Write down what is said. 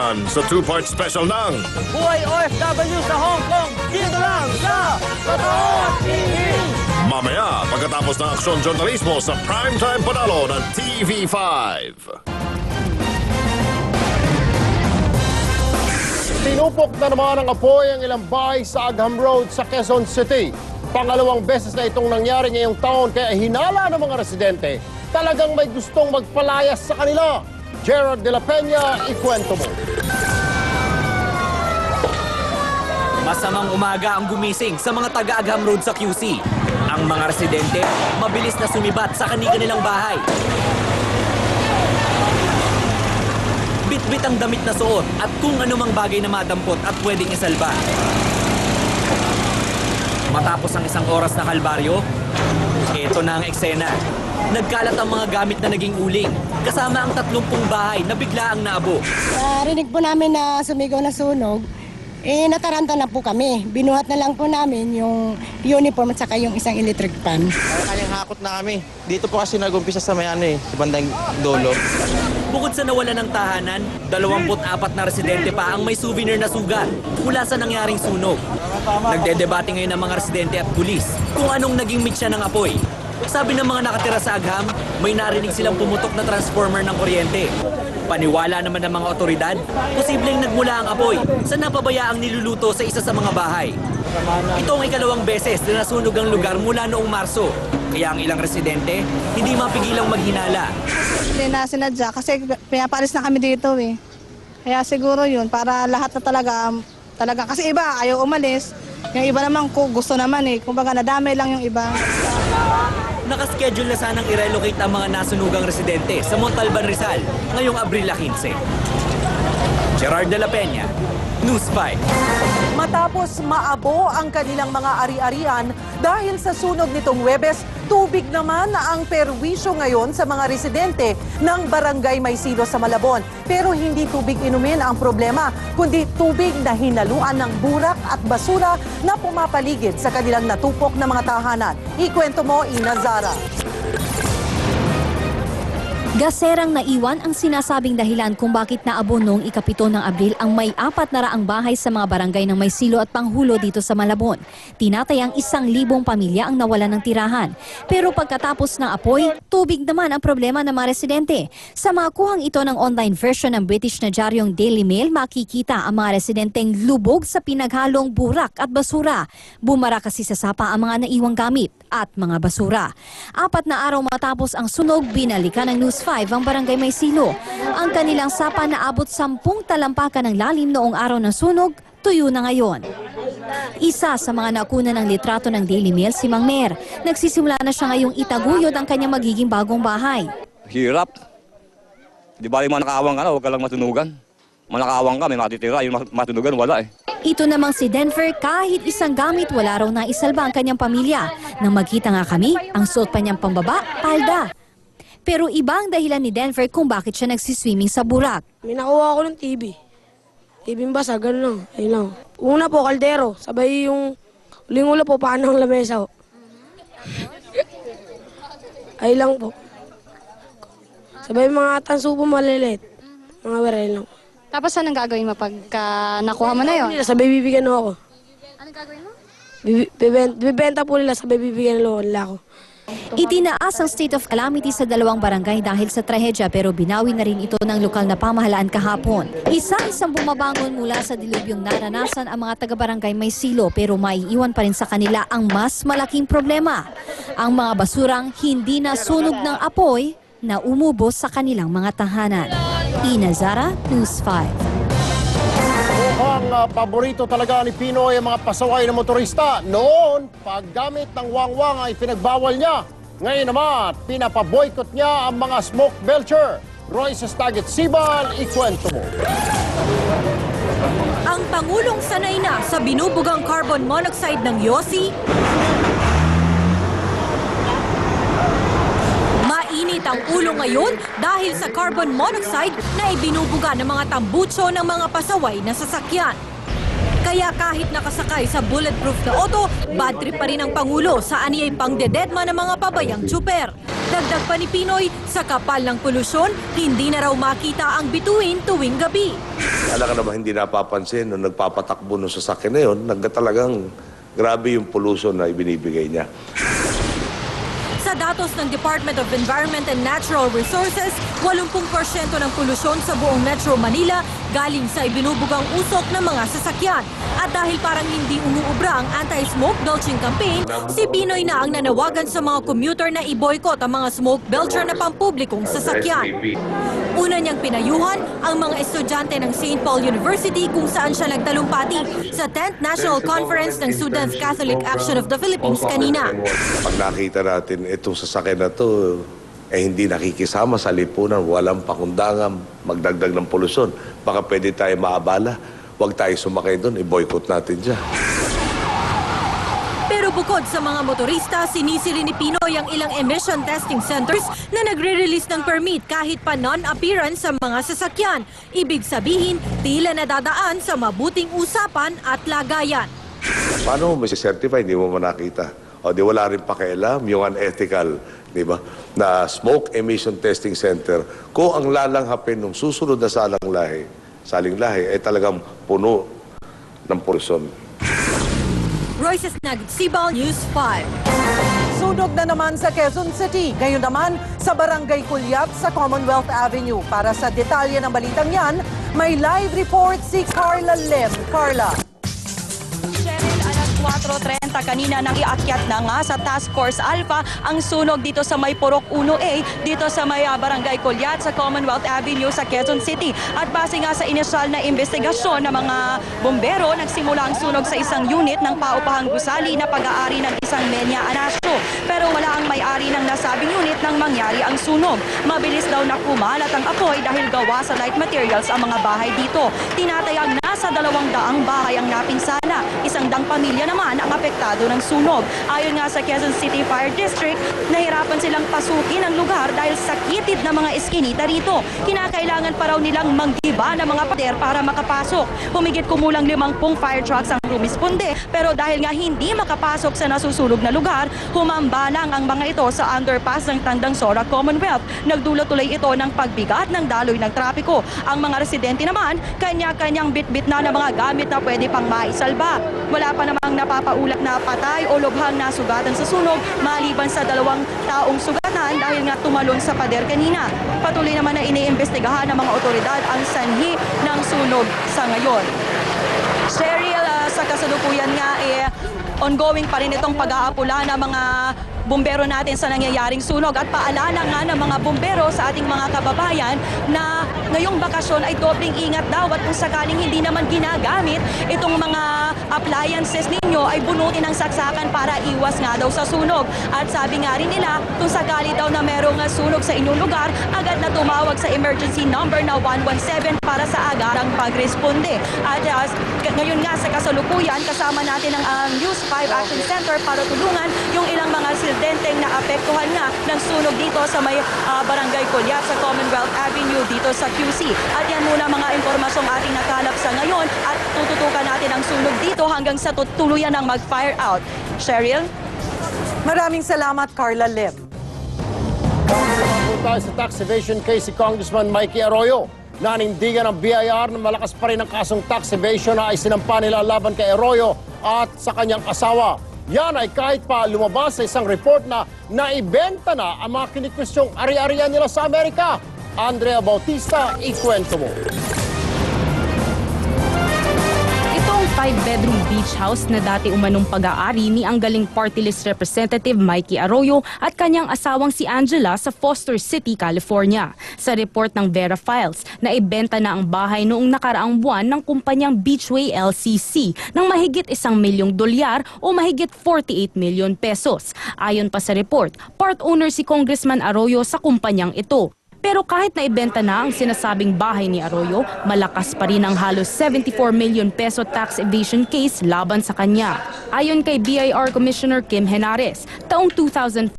naman sa two-part special ng Buhay OFW sa Hong Kong, dito lang sa Totoo TV! mamaya pagkatapos ng aksyon journalismo sa primetime panalo ng TV5. Tinupok na naman ang apoy ang ilang bahay sa Agham Road sa Quezon City. Pangalawang beses na itong nangyari ngayong taon kaya hinala ng mga residente talagang may gustong magpalayas sa kanila. Gerard de la Peña, ikwento mo. Masamang umaga ang gumising sa mga taga-Agham Road sa QC. Ang mga residente, mabilis na sumibat sa kanilang bahay. Bit-bit ang damit na suot at kung anumang bagay na madampot at pwedeng isalba. Matapos ang isang oras na kalbaryo, ito na ang eksena. Nagkalat ang mga gamit na naging uling, kasama ang 30 bahay na bigla ang naabo. Rinig po namin na sumigaw na sunog, nataranta na po kami. Binuhat na lang po namin yung uniform at saka yung isang electric pan. Kanyang hakot na kami. Dito po kasi nag-umpisa sa sa bandang dulo. Bukod sa nawala ng tahanan, 24 na residente pa ang may souvenir na sugat mula sa nangyaring sunog. Nagdedebate ngayon ang mga residente at pulis kung anong naging mitya ng apoy. Sabi ng mga nakatira sa Agham, may narinig silang pumutok na transformer ng kuryente. Paniwala naman ng mga otoridad, posibleng nagmula ang apoy sa napabayaang niluluto sa isa sa mga bahay. Ito ang ikalawang beses na nasunog ang lugar mula noong Marso. Kaya ang ilang residente, hindi mapigilang maghinala. Hindi na sinadya kasi pinapalis na kami dito eh. Kaya siguro yun, para lahat na talaga kasi iba ayaw umalis. Yung iba naman gusto naman eh. Kumbaga nadamay lang yung iba. Nakaschedule na sanang i-relocate ang mga nasunugang residente sa Montalban, Rizal ngayong Abril 15. Gerard de la Peña, News 5. Matapos maabo ang kanilang mga ari-arian dahil sa sunog nitong Huwebes, tubig naman ang perwisyo ngayon sa mga residente ng Barangay Maysilo sa Malabon. Pero hindi tubig inumin ang problema, kundi tubig na hinaluan ng burak at basura na pumapaligid sa kanilang natupok na mga tahanan. Ikwento mo, Ina Zara. Gaserang naiwan ang sinasabing dahilan kung bakit naabo noong ika-7 ng Abril ang may 400 bahay sa mga barangay ng Maysilo at Panghulo dito sa Malabon. Tinatayang 1,000 pamilya ang nawalan ng tirahan. Pero pagkatapos ng apoy, tubig naman ang problema ng mga residente. Sa mga kuhang ito ng online version ng British na diaryong Daily Mail, makikita ang mga residenteng lubog sa pinaghalong burak at basura. Bumara kasi sa sapa ang mga naiwang gamit at mga basura. 4 na araw matapos ang sunog, binalikan ng News 5 ang Barangay Maysilo. Ang kanilang sapa na abot 10 talampakan ng lalim noong araw ng sunog, tuyo na ngayon. Isa sa mga nakuna ng litrato ng Daily Mail si Mang Mer. Nagsisimula na siya ngayong itaguyod ang kanyang magiging bagong bahay. Hirap. Di ba yung manakawang ka na, huwag ka lang matunugan. Manakawang ka, may matitira. Yung matunugan, wala eh. Ito namang si Denver, kahit isang gamit, wala raw na isalba ang kanyang pamilya. Nang magkita nga kami, ang suot pa niyang pambaba, palda. Pero iba ang dahilan ni Denver kung bakit siya nagsiswimming sa Burak. May nakuha ako ng TV. TV basa, gano'n lang. Ayun lang. Una po, kaldero. Sabay yung uling-ulo po, paano ang lamesa po. Ay lang po. Sabay mga tanso po malilit. Mga waray lang. Tapos anong gagawin mo pagka nakuha mo na yon? Sabay bibigyan ako. Anong gagawin mo? Bibenta po nila, sabay bibigyan nila ako. Itinaas ang state of calamity sa 2 barangay dahil sa trahedya pero binawi na rin ito ng lokal na pamahalaan kahapon. Isang bumabangon mula sa dilubyong naranasan ang mga taga-barangay Maysilo pero maiiwan pa rin sa kanila ang mas malaking problema. Ang mga basurang hindi nasunog ng apoy na umubos sa kanilang mga tahanan. Ina Zara, News 5. Mukhang paborito talaga ni Pinoy ang mga pasaway ng motorista. Noon, paggamit ng wangwang ay pinagbawal niya. Ngayon naman, pinapaboykot niya ang mga smoke belcher. Royce Staget Sibal, ikwento mo. Ang Pangulong sanay na sa binubugang carbon monoxide ng Yossi. Mainit ang ulo ngayon dahil sa carbon monoxide na ibinubuga ng mga tambutso ng mga pasaway na sasakyan. Kaya kahit nakasakay sa bulletproof na auto, bad trip pa rin ang Pangulo sa aniyay pangdededma ng mga pabayang tsuper. Dagdag pa ni Pinoy, sa kapal ng polusyon, hindi na raw makita ang bituin tuwing gabi. Alam ka naman, hindi napapansin nung nagpapatakbo nung sasakyan na yun, talagang grabe yung pollution na ibinibigay niya. Sa datos ng Department of Environment and Natural Resources, 80% ng polusyon sa buong Metro Manila galing sa ibinubugang usok ng mga sasakyan. At dahil parang hindi umuubra ang anti-smoke belching campaign, si Pinoy na ang nanawagan sa mga commuter na i-boycott ang mga smoke belcher na pampublikong sasakyan. Una niyang pinayuhan ang mga estudyante ng St. Paul University kung saan siya nagtalumpati sa 10th National Conference ng Students Catholic Action of the Philippines kanina. Pag nakita natin itong sasakyan na to, hindi nakikisama sa lipunan, walang pakundangan, magdagdag ng polusyon, baka pwede tayo maabala. Huwag tayo sumakay doon, i-boycott natin dyan. Pero bukod sa mga motorista, sinisili ni Pinoy ang ilang emission testing centers na nagre-release ng permit kahit pa non-appearance sa mga sasakyan. Ibig sabihin, tila nadadaan sa mabuting usapan at lagayan. Paano mo certify, hindi mo nakita? O di wala rin pakialam yung unethical, di ba? Na smoke emission testing center, kung ang lalanghapin ng susunod na saling lahi ay talagang puno ng polusyon. Royce Sibal, News 5. Sunog na naman sa Quezon City. Ngayon naman sa Barangay Culiat sa Commonwealth Avenue. Para sa detalye ng balitang yan, may live report si Carla Lim. Carla. Cheryl, alas 4:30 kanina nang iakyat na nga sa Task Force Alpha ang sunog dito sa may Purok 1A, dito sa may Barangay Culiat sa Commonwealth Avenue sa Quezon City. At base nga sa inisyal na investigasyon ng mga bombero, nagsimula ang sunog sa isang unit ng paupahang gusali na pag-aari ng isang Menya Anasio. Pero wala ang may-ari ng nasabing unit nang mangyari ang sunog. Mabilis daw na kumalat ang apoy dahil gawa sa light materials ang mga bahay dito. Tinatayang nasa 200 bahay ang napinsala. 100 pamilya naman ang apektado ng sunog. Ayon nga sa Quezon City Fire District, nahirapan silang pasukin ang lugar dahil sa kitid na mga eskinita rito. Kinakailangan pa raw nilang manggiba ng mga pader para makapasok. Humigit kumulang 50 fire trucks ang rumisponde, pero dahil nga hindi makapasok sa nasusunog na lugar, humamba lang ang mga ito sa underpass ng Tandang Sora Commonwealth. Nagdulot tuloy ito ng pagbigat ng daloy ng trapiko. Ang mga residente naman, kanya-kanyang bitbit na ng mga gamit na pwede pang maisalba. Wala pa namang napapaulat na patay o lubhang nasugatan sa sunog maliban sa 2 taong sugatan dahil nga tumalon sa pader kanina. Patuloy naman na iniimbestigahan ng mga otoridad ang sanhi ng sunog sa ngayon. Cheryl, sa kasalukuyan nga ongoing pa rin itong pag-aapula ng mga bumbero natin sa nangyayaring sunog at paalala nga ng mga bumbero sa ating mga kababayan na ngayong bakasyon ay dobling ingat daw at kung sakaling hindi naman ginagamit itong mga appliances ninyo ay bunutin ang saksakan para iwas nga daw sa sunog. At sabi nga rin nila kung sakali daw na merong sunog sa inyong lugar, agad na tumawag sa emergency number na 117 para sa agarang pagresponde. At ngayon nga sa kasalukuyan kasama natin ang News 5 Action Center para tulungan yung ilang mga residenteng naapektuhan nga ng sunog dito sa may Barangay Culiat sa Commonwealth Avenue dito sa QC. At yan muna mga impormasyong ating nakalap sa ngayon at tututukan natin ang sunog dito hanggang sa tuluyan ng mag-fire out. Cheryl? Maraming salamat, Carla Lim. Tayo sa tax evasion case si Congressman Mikey Arroyo. Nanindigan ng BIR na malakas pa rin ang kasong tax evasion na isinampa nila laban kay Arroyo at sa kanyang asawa. Yan ay kahit pa lumabas sa isang report na naibenta na ang mga kinikwestyong ari-arian nila sa Amerika. Andrea Bautista, ikwento mo. Itong 5-bedroom beach house na dati umanong pag-aari ni ang galing party list representative Mikey Arroyo at kanyang asawang si Angela sa Foster City, California. Sa report ng Vera Files, naibenta na ang bahay noong nakaraang buwan ng kumpanyang Beachway LCC ng mahigit $1 milyong o mahigit 48 million pesos. Ayon pa sa report, part owner si Congressman Arroyo sa kumpanyang ito. Pero kahit naibenta na ang sinasabing bahay ni Arroyo, malakas pa rin ang halos 74 million peso tax evasion case laban sa kanya. Ayon kay BIR Commissioner Kim Henares, taong 2004